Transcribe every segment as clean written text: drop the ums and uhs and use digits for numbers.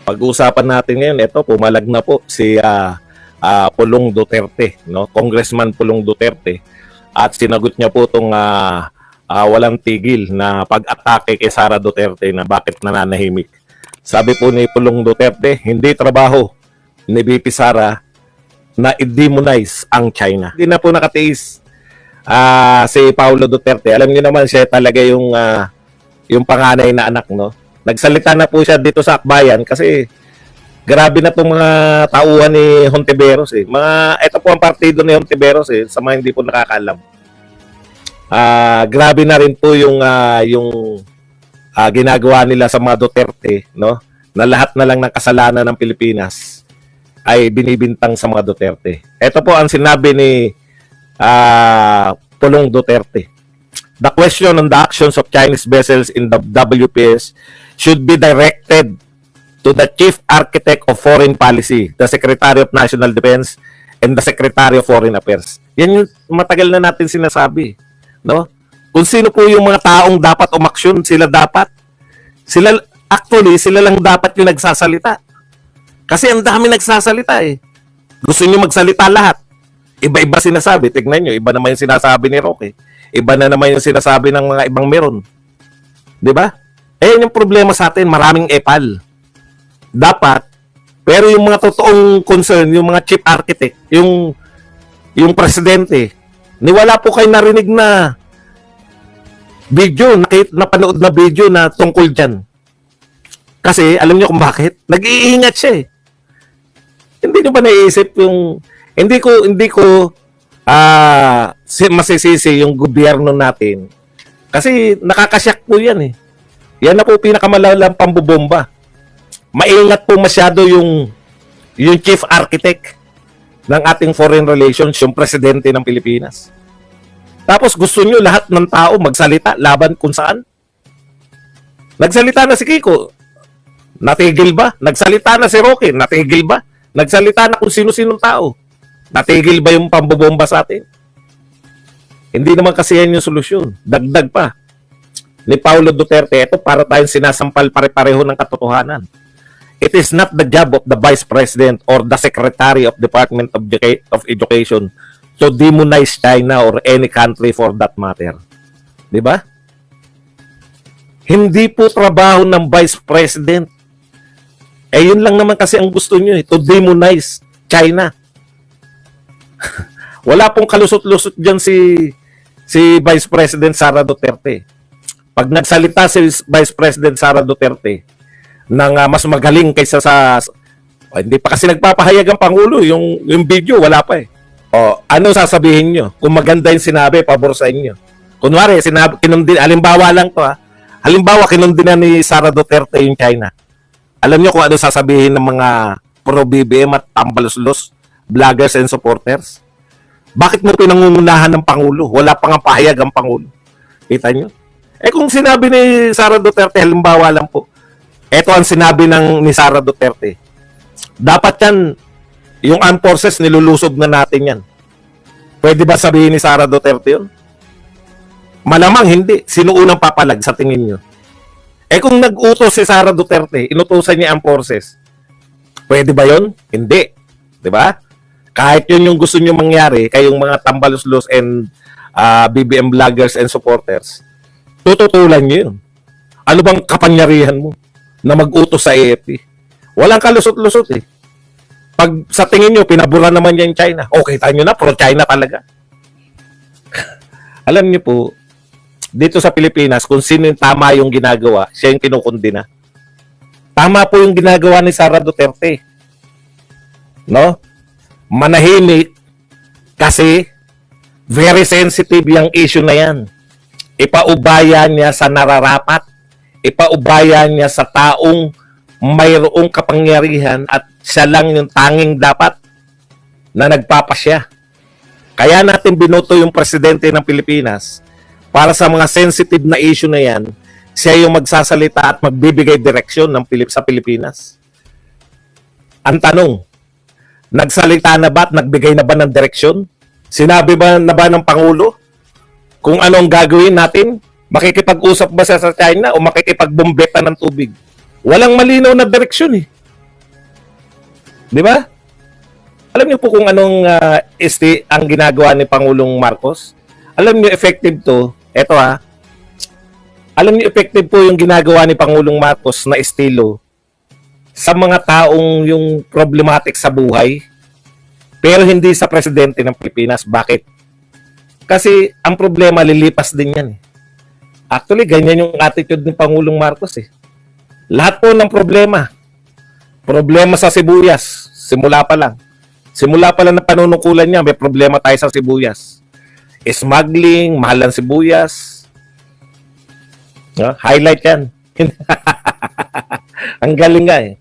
Pag-uusapan natin ngayon, ito, pumalag na po si Pulong Duterte, no? Congressman Pulong Duterte. At sinagot niya po itong walang tigil na pag-atake kay Sara Duterte na bakit nananahimik. Sabi po ni Pulong Duterte, hindi trabaho ni VP Sara na i-demonize ang China. Hindi na po nakatiis si Paulo Duterte. Alam niyo naman siya talaga yung panganay na anak, no? Nagsalita na po siya dito sa Akbayan kasi grabe na itong mga tauhan ni Hontiveros eh. Ito po ang partido ni Hontiveros eh, sa mga hindi po nakakaalam. Grabe na rin po yung ginagawa nila sa mga Duterte, no? Na lahat na lang ng kasalanan ng Pilipinas ay binibintang sa mga Duterte. Ito po ang sinabi ni Pulong Duterte. The question on the actions of Chinese vessels in the WPS should be directed to the Chief Architect of Foreign Policy, the Secretary of National Defense, and the Secretary of Foreign Affairs. Yan yung matagal na natin sinasabi, no? Kung sino po yung mga taong dapat umaksyon, sila dapat. Sila lang dapat yung nagsasalita. Kasi ang dami nagsasalita eh. Gusto niyo magsalita lahat. Iba-iba sinasabi. Tignan nyo, iba naman yung sinasabi ni Roque. Iba na naman yung sinasabi ng mga ibang meron. Di ba? Eh, yung problema sa atin, maraming epal. Dapat, pero yung mga totoong concern, yung mga chief architect, yung presidente, niwala po kayo narinig na video, napanood na video na tungkol dyan. Kasi, alam nyo kung bakit? Nag-iingat siya eh. Hindi nyo ba naiisip yung, hindi ko masisisi yung gobyerno natin. Kasi nakakasyak po yan eh. Yan na po pinakamalalang pambubomba. Maingat po masyado yung chief architect ng ating foreign relations, yung presidente ng Pilipinas. Tapos gusto nyo lahat ng tao magsalita laban kung saan? Nagsalita na si Kiko, natigil ba? Nagsalita na si Roque, natigil ba? Nagsalita na kung sino-sinong tao, natigil ba yung pambobomba sa atin? Hindi naman kasi yan yung solusyon. Dagdag pa ni Paulo Duterte, ito para tayong sinasampal pare-pareho ng katotohanan. It is not the job of the Vice President or the Secretary of Department of Education to demonize China or any country for that matter. Di ba? Hindi po trabaho ng Vice President. Eh yun lang naman kasi ang gusto nyo, to demonize China. Wala pong kalusot-lusot dyan si Vice President Sara Duterte. Pag nagsalita si Vice President Sara Duterte ng mas magaling kaysa hindi pa kasi nagpapahayag ang Pangulo, yung video, wala pa eh. O, ano sasabihin nyo? Kung maganda yung sinabi, pabor sa inyo. Kunwari, halimbawa lang to ha. Halimbawa, kinundina ni Sara Duterte yung China. Alam nyo kung ano sasabihin ng mga pro-BBM at tambalos-los, vloggers and supporters? Bakit mo pinangungunahan ng Pangulo? Wala pang pahayag ang Pangulo. Kita nyo? Eh kung sinabi ni Sara Duterte, halimbawa lang po, eto ang sinabi ni Sara Duterte. Dapat yan, yung armed forces, nilulusob na natin yan. Pwede ba sabihin ni Sara Duterte yun? Malamang hindi. Sino unang papalag sa tingin nyo? Eh kung nag-utos si Sara Duterte, inutusan niya ang forces, pwede ba yun? Hindi. Diba? Kahit yun yung gusto nyo mangyari, kayong mga tambalos-los and BBM vloggers and supporters, tututulan nyo yun. Ano bang kapangyarihan mo na mag-utos sa AFP? Walang kalusot-lusot eh. Pag sa tingin nyo, pinabura naman niya yung China. Okay, tayo nyo na, pro-China talaga. Alam nyo po, dito sa Pilipinas, kung sino yung tama yung ginagawa, siya yung kinukundina. Tama po yung ginagawa ni Sara Duterte. No? Manahimik kasi very sensitive yung issue na yan. Ipaubaya niya sa nararapat. Ipaubaya niya sa taong mayroong kapangyarihan at siya lang yung tanging dapat na nagpapasya. Kaya natin binoto yung presidente ng Pilipinas para sa mga sensitive na issue na yan, siya yung magsasalita at magbibigay direksyon sa Pilipinas. Ang tanong, nagsalita na ba at nagbigay na ba ng direksyon? Sinabi ba na ba ng Pangulo kung anong gagawin natin? Makikipag-usap ba siya sa China o makikipagbombeta ng tubig? Walang malinaw na direksyon eh. Di ba? Alam niyo po kung anong ang ginagawa ni Pangulong Marcos? Alam niyo effective to? Eto ha. Alam niyo effective po yung ginagawa ni Pangulong Marcos na estilo sa mga taong yung problematic sa buhay, pero hindi sa presidente ng Pilipinas. Bakit? Kasi ang problema lilipas din yan. Actually, ganyan yung attitude ni Pangulong Marcos eh. Lahat po ng problema sa sibuyas, simula pa lang na panunungkulan niya, may problema tayo sa sibuyas. Smuggling, mahal ng sibuyas. Highlight yan. Ang galing nga eh.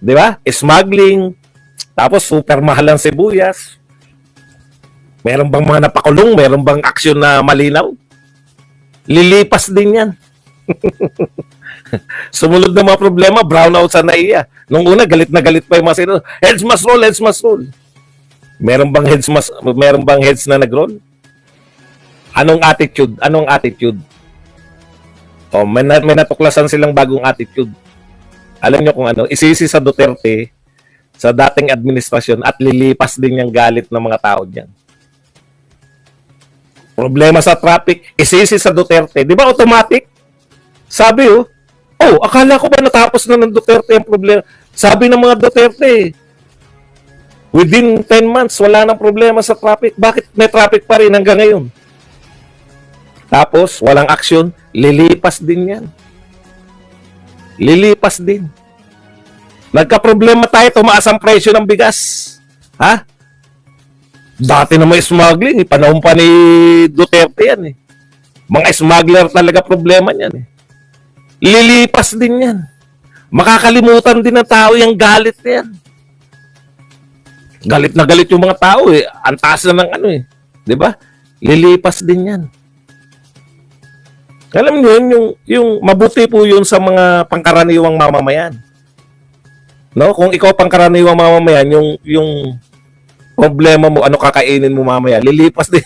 Di ba? Smuggling, tapos super mahal ng sibuyas. Meron bang mga napakulong? Meron bang aksyon na malinaw? Lilipas din yan. Sumunod na mga problema, brownout sa NAIA. Nung una, galit na galit pa yung mga sino. Heads must roll, heads must roll. Meron bang heads na nag-roll? Anong attitude? Oh, may natuklasan silang bagong attitude. Alam niyo kung ano, isisi sa Duterte, sa dating administrasyon, at lilipas din yung galit ng mga tao diyan. Problema sa traffic, isisi sa Duterte. Di ba automatic? Sabi akala ko ba natapos na ng Duterte ang problema? Sabi ng mga Duterte, within 10 months, wala nang problema sa traffic. Bakit may traffic pa rin hanggang ngayon? Tapos, walang aksyon, lilipas din yan. Lilipas din. Nagka-problema tayo, tumaas ang presyo ng bigas. Ha? Dati na may smuggling, panahon pa ni Duterte yan eh. Mga smuggler talaga problema niyan eh. Lilipas din yan. Makakalimutan din ng tao yung galit na yan. Galit na galit yung mga tao eh. Ang taas na ng eh. Di ba? Lilipas din yan. Alam niyo yung mabuti po yun sa mga pangkaraniwang mamamayan. No, kung ikaw pangkaraniwang mamamayan, yung problema mo, ano kakainin mo mamaya, lilipas din.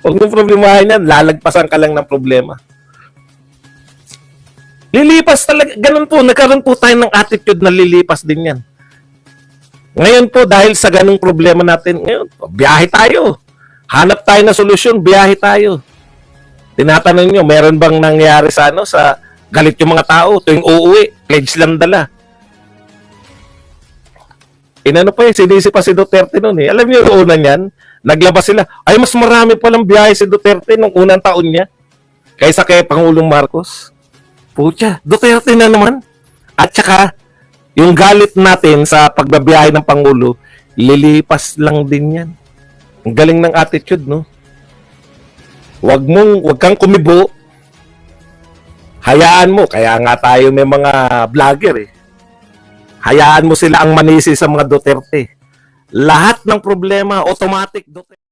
Huwag mong problemahin yan, lalagpasan ka lang ng problema. Lilipas talaga, ganun po, nagkaroon po tayo ng attitude na lilipas din yan. Ngayon po, dahil sa ganung problema natin, ngayon, biyahe tayo. Hanap tayo na solusyon, biyahe tayo. Tinatanong nyo, meron bang nangyari sa sa galit yung mga tao tuwing uuwi, pledge lang dala. Inano pa sinisi pa si Duterte noon eh. Alam niyo yung una niyan, naglabas sila, ay mas marami palang biyahe si Duterte nung unang taon niya kaysa kay Pangulong Marcos. Pucha, Duterte na naman. At saka, yung galit natin sa pagbabiyahe ng Pangulo, lilipas lang din yan. Ang galing ng attitude, no? Wag kang kumibo. Hayaan mo. Kaya nga tayo may mga vlogger eh. Hayaan mo sila ang manisi sa mga Duterte. Lahat ng problema, automatic Duterte.